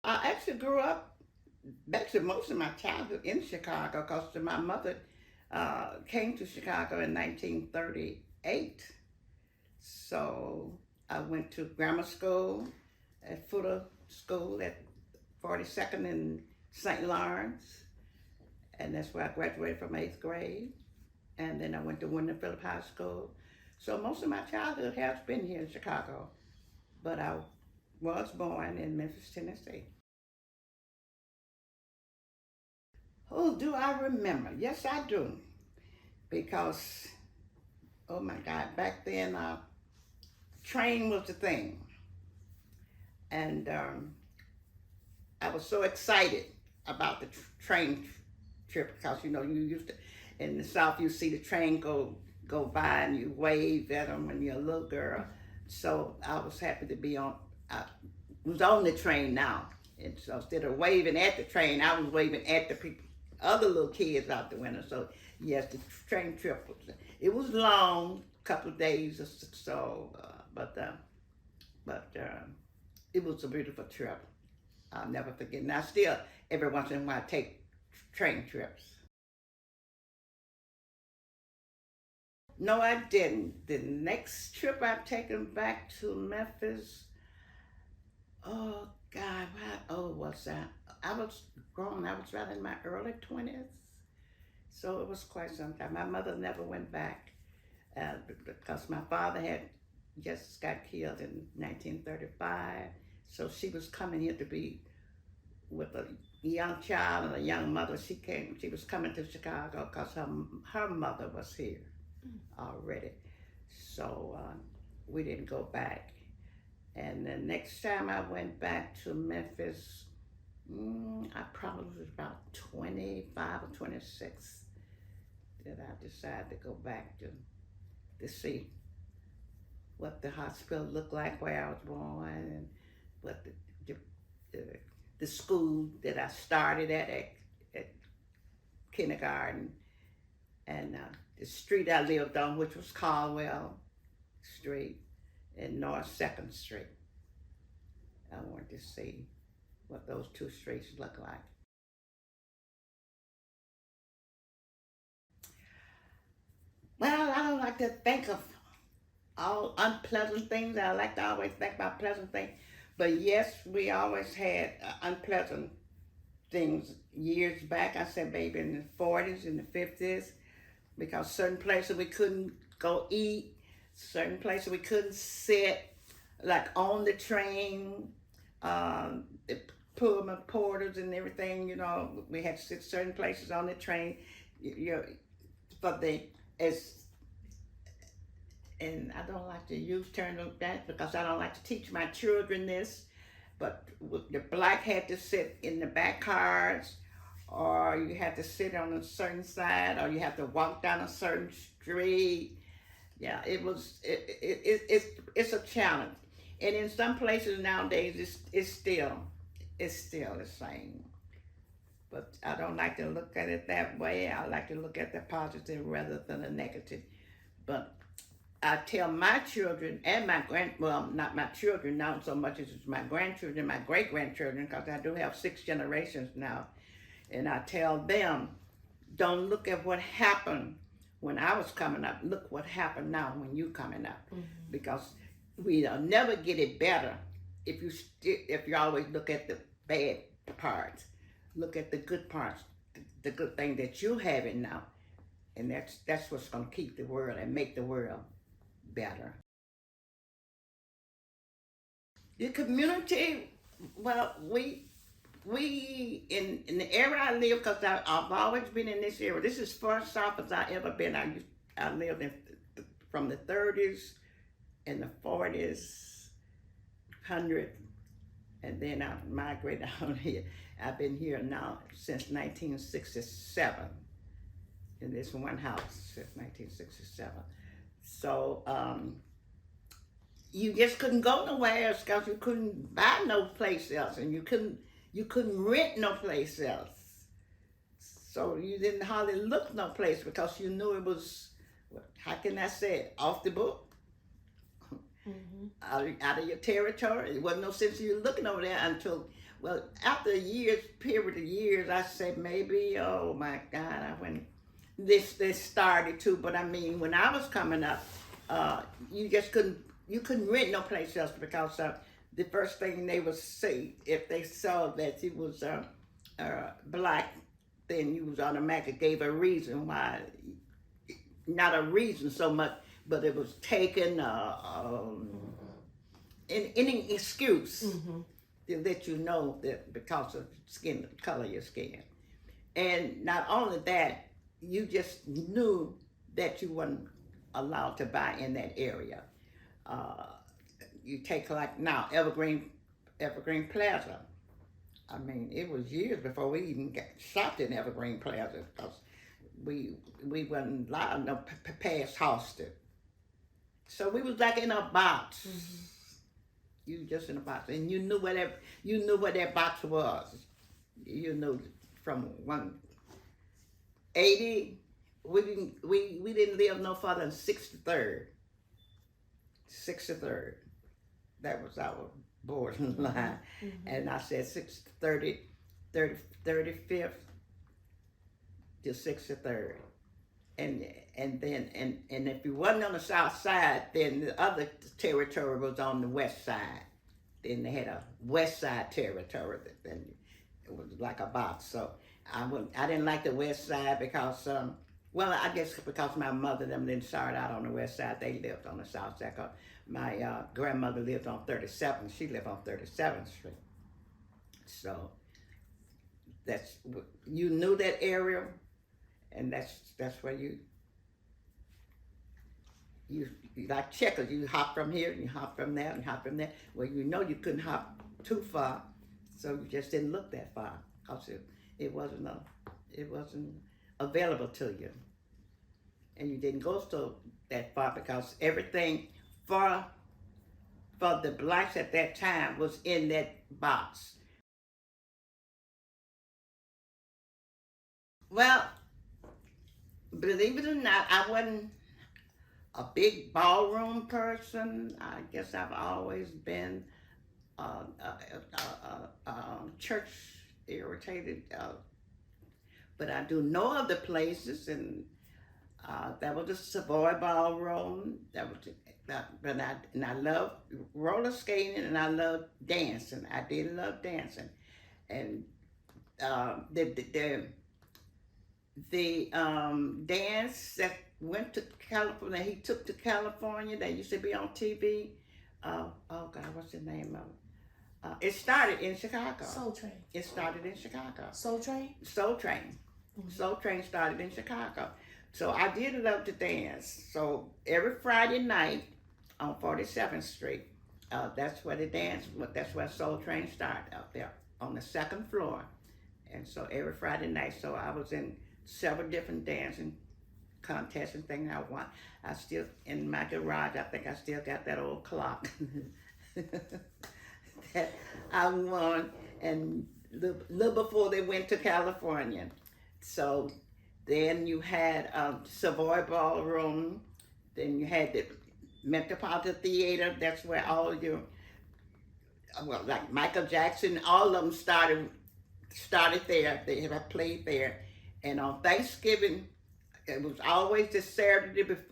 I actually grew up, actually most of my childhood in Chicago, because my mother came to Chicago in 1938. So I went to grammar school at Fuller School at 42nd in St. Lawrence, and that's where I graduated from 8th grade. And then I went to Wyndham Phillips High School. So most of my childhood has been here in Chicago, but I was born in Memphis, Tennessee. Oh, do I remember? Yes, I do. Because, oh my God, back then, train was the thing. And I was so excited about the train trip because, you used to, in the South, you see the train go by and you wave at them when you're a little girl. So I was happy to be I was on the train now. And so instead of waving at the train, I was waving at the people, other little kids out the window. So yes, the train trip it was long, couple of days or so, but it was a beautiful trip. I'll never forget. And I still, every once in a while, take train trips. No, I didn't. The next trip I've taken back to Memphis, oh God, how old was I? I was grown. I was right in my early 20s. So it was quite some time. My mother never went back because my father had just got killed in 1935. So she was coming here to be with a young child and a young mother. She was coming to Chicago because her mother was here already. So we didn't go back. And the next time I went back to Memphis, I probably was about 25 or 26 that I decided to go back to see what the hospital looked like where I was born and what the, the school that I started at kindergarten and the street I lived on, which was Caldwell Street and North 2nd Street. I wanted to see what those two streets look like. Well, I don't like to think of all unpleasant things. I like to always think about pleasant things. But yes, we always had unpleasant things years back. I said maybe in the 40s, in the 50s, because certain places we couldn't go eat, certain places we couldn't sit, like on the train, the Pullman porters and everything, we had to sit certain places on the train, for the, as, and I don't like to use terms like that because I don't like to teach my children this, but the black had to sit in the back cars, or you had to sit on a certain side, or you have to walk down a certain street. Yeah, it's a challenge, and in some places nowadays it's still the same. But I don't like to look at it that way. I like to look at the positive rather than the negative. But I tell my children and well, not my children now so much as it's my grandchildren, my great grandchildren, because I do have 6 generations now. And I tell them, don't look at what happened when I was coming up. Look what happened now when you coming up, because we'll never get it better if you always look at the bad parts. Look at the good parts, the good thing that you have it now, and that's what's going to keep the world and make the world better. The community, well, we in the area I live, because I've always been in this area. This is far south as I ever been. I lived from the 30s and the 40s, 100, and then I migrated out here. I've been here now since 1967 in this one house since 1967. So you just couldn't go nowhere else because you couldn't buy no place else, and you couldn't rent no place else. So you didn't hardly look no place because you knew it was, how can I say it, off the book. Out of your territory. It wasn't no sense of you looking over there until Well, after years, period of years, I said maybe, oh my God, I went, this started too. But I mean, when I was coming up, you just couldn't rent no place else because the first thing they would say if they saw that you was black, then you was automatically gave a reason why, not a reason so much, but it was taken any excuse to let you know that because of skin color of your skin. And not only that, you just knew that you weren't allowed to buy in that area. Uh, you take like now Evergreen Plaza. I mean, it was years before we even got shopped in Evergreen Plaza because we wasn't allowed no past Halsted. So we was like in a box. You just in a box, and you knew where that box was. You knew from 180. We didn't live no further than 63rd. 63rd. That was our borderline line. And I said 35th to 63rd. And then if you wasn't on the south side, then the other territory was on the west side. Then they had a west side territory that then it was like a box. So I didn't like the west side because well, I guess because my mother and them didn't start out on the west side, they lived on the south side. Cause my grandmother lived on 37th. She lived on 37th Street. So you knew that area, and that's where you like checkers. You hop from here, and you hop from there, and hop from there. Well, you know you couldn't hop too far, so you just didn't look that far because it wasn't available to you, and you didn't go so that far because everything for the blacks at that time was in that box. Well, believe it or not, I wasn't a big ballroom person. I guess I've always been church irritated, but I do know of the places, and that was the Savoy Ballroom. And I love roller skating, and I love dancing. I did love dancing, and the dance that went to California. He took to California. That used to be on TV. Oh God, what's the name of it? It started in Chicago. Soul Train. It started in Chicago. Soul Train. Soul Train. Soul Train started in Chicago. So I did love to dance. So every Friday night on 47th Street, that's where the dance. That's where Soul Train started out there on the second floor. And so every Friday night, so I was in several different dancing contests and things I won. I still, in my garage, I think I still got that old clock that I won, and little before they went to California. So then you had Savoy Ballroom, then you had the Metropolitan Theater. That's where all your, well, like Michael Jackson, all of them started there. They have played there. And on Thanksgiving, it was always the Saturday before,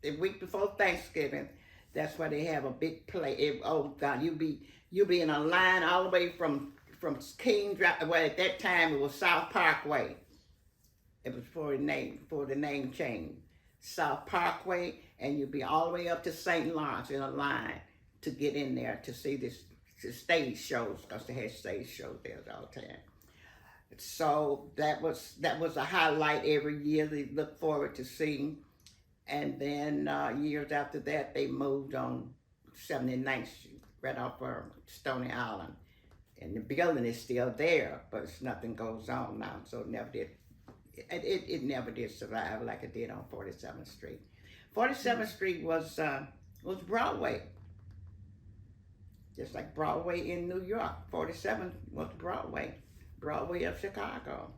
the week before Thanksgiving. That's why they have a big play. Oh God, you be in a line all the way from King Drive. Well, at that time it was South Parkway. It was for the name change, South Parkway, and you'd be all the way up to St. Lawrence in a line to get in there to see the stage shows, because they had stage shows there all the time. So that was a highlight every year. They look forward to seeing. And then years after that, they moved on 79th Street, right off of Stony Island. And the building is still there, but nothing goes on now. So it never did survive like it did on 47th Street. 47th Street was Broadway. Just like Broadway in New York. 47th was Broadway of Chicago.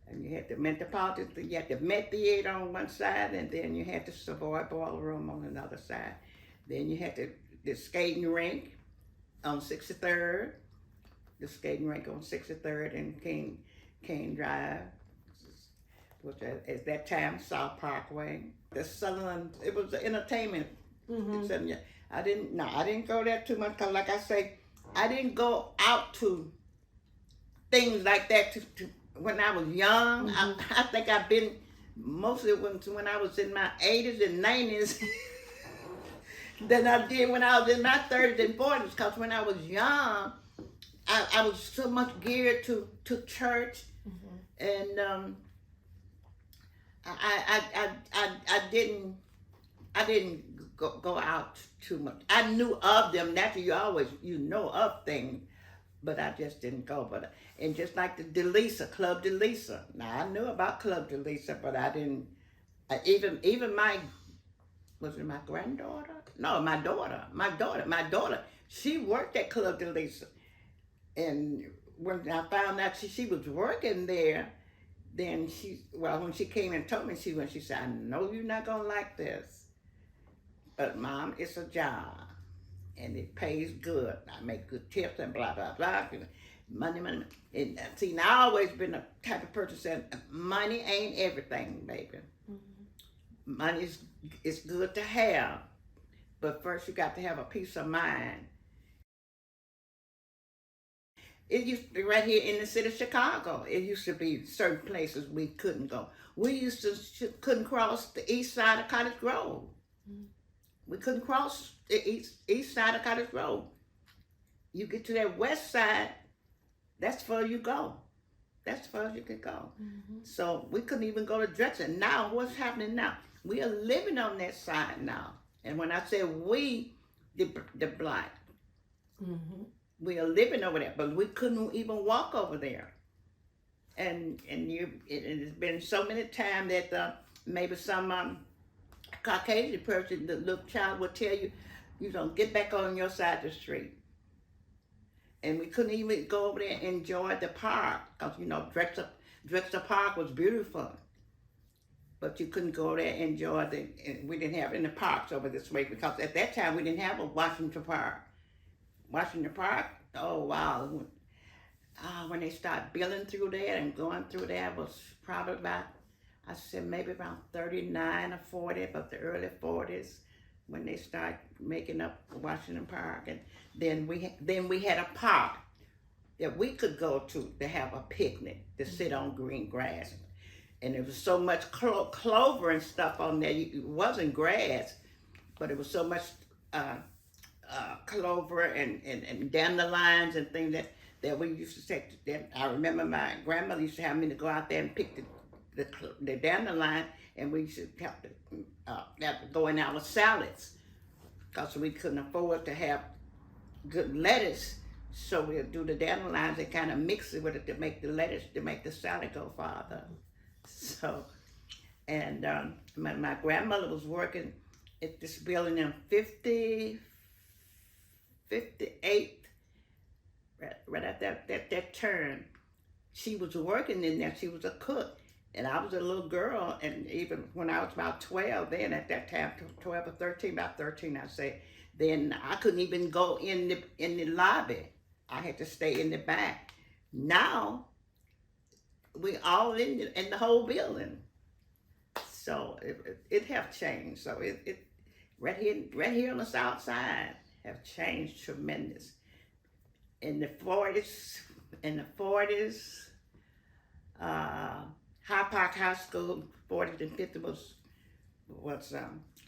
And you had the Metropolitan, you had the Met Theater on one side, and then you had the Savoy Ballroom on another side. Then you had the skating rink on 63rd. the skating rink on 63rd and King Drive, which at that time South Parkway. The Sutherland, it was the entertainment. Mm-hmm. I didn't go there too much because, like I say, I didn't go out to things like that when I was young. Mm-hmm. I think I've been mostly when I was in my 80s and 90s than I did when I was in my 30s and 40s. Because when I was young, I was so much geared to church, mm-hmm. and I didn't go out too much. I knew of them. Naturally, you know of things, but I just didn't go. And just like the DeLisa, Club DeLisa. Now I knew about Club DeLisa, but I didn't. Even my granddaughter? No, my daughter. She worked at Club DeLisa, and when I found out she was working there, then when she came and told me, she said, "I know you're not gonna like this, but Mom, it's a job, and it pays good. I make good tips and blah blah blah. Money. And see, now I always been the type of person that money ain't everything, baby. Mm-hmm. Money is good to have, but first you got to have a peace of mind." It used to be right here in the city of Chicago. It used to be certain places we couldn't go. We couldn't cross the east side of Cottage Grove. Mm-hmm. We couldn't cross the east side of Cottage Grove. You get to that west side, that's far you go. That's far as you can go. Mm-hmm. So we couldn't even go to Drexel. Now, what's happening now? We are living on that side now. And when I say we, the black, mm-hmm. we are living over there, but we couldn't even walk over there. And it's been so many times that maybe some Caucasian person, the little child will tell you, get back on your side of the street. And we couldn't even go over there and enjoy the park because, Drexel Park was beautiful. But you couldn't go there and enjoy we didn't have any parks over this way because at that time we didn't have a Washington Park. Washington Park, oh wow. When they started building through there and going through there was probably about, I said maybe around 39 or 40, but the early 40s when they started making up Washington Park. And then we had a park that we could go to have a picnic, to sit on green grass. And there was so much clover and stuff on there. It wasn't grass, but it was so much clover and dandelions and things that we used to take. I remember my grandmother used to have me to go out there and pick the dandelion, and we used to have to go in our salads because we couldn't afford to have good lettuce. So we'll do the dandelions and kind of mix it with it to make the lettuce, to make the salad go farther. So, and my grandmother was working at this building in 58, right at that turn. She was working in there. She was a cook. And I was a little girl, and even when I was about 12, then at that time, 12 or 13, about 13, I say, then I couldn't even go in the lobby. I had to stay in the back. Now, we all in the whole building. So it have changed. So it right here on the south side have changed tremendous. In the 40s, High Park High School, 40s and 50s was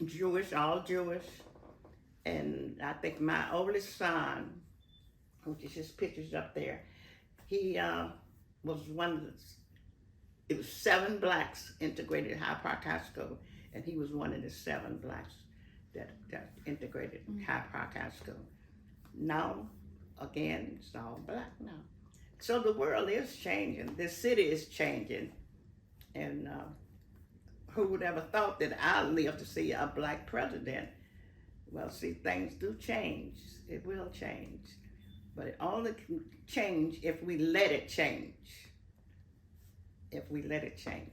Jewish, all Jewish. And I think my oldest son, which is his pictures up there, he was it was 7 blacks integrated at High Park High School, and he was one of the 7 blacks that integrated High Park High School. Now, again, it's all black now. So the world is changing. The city is changing. And who would ever thought that I'd live to see a black president? Well, see, things do change. It will change. But it only can change if we let it change. If we let it change.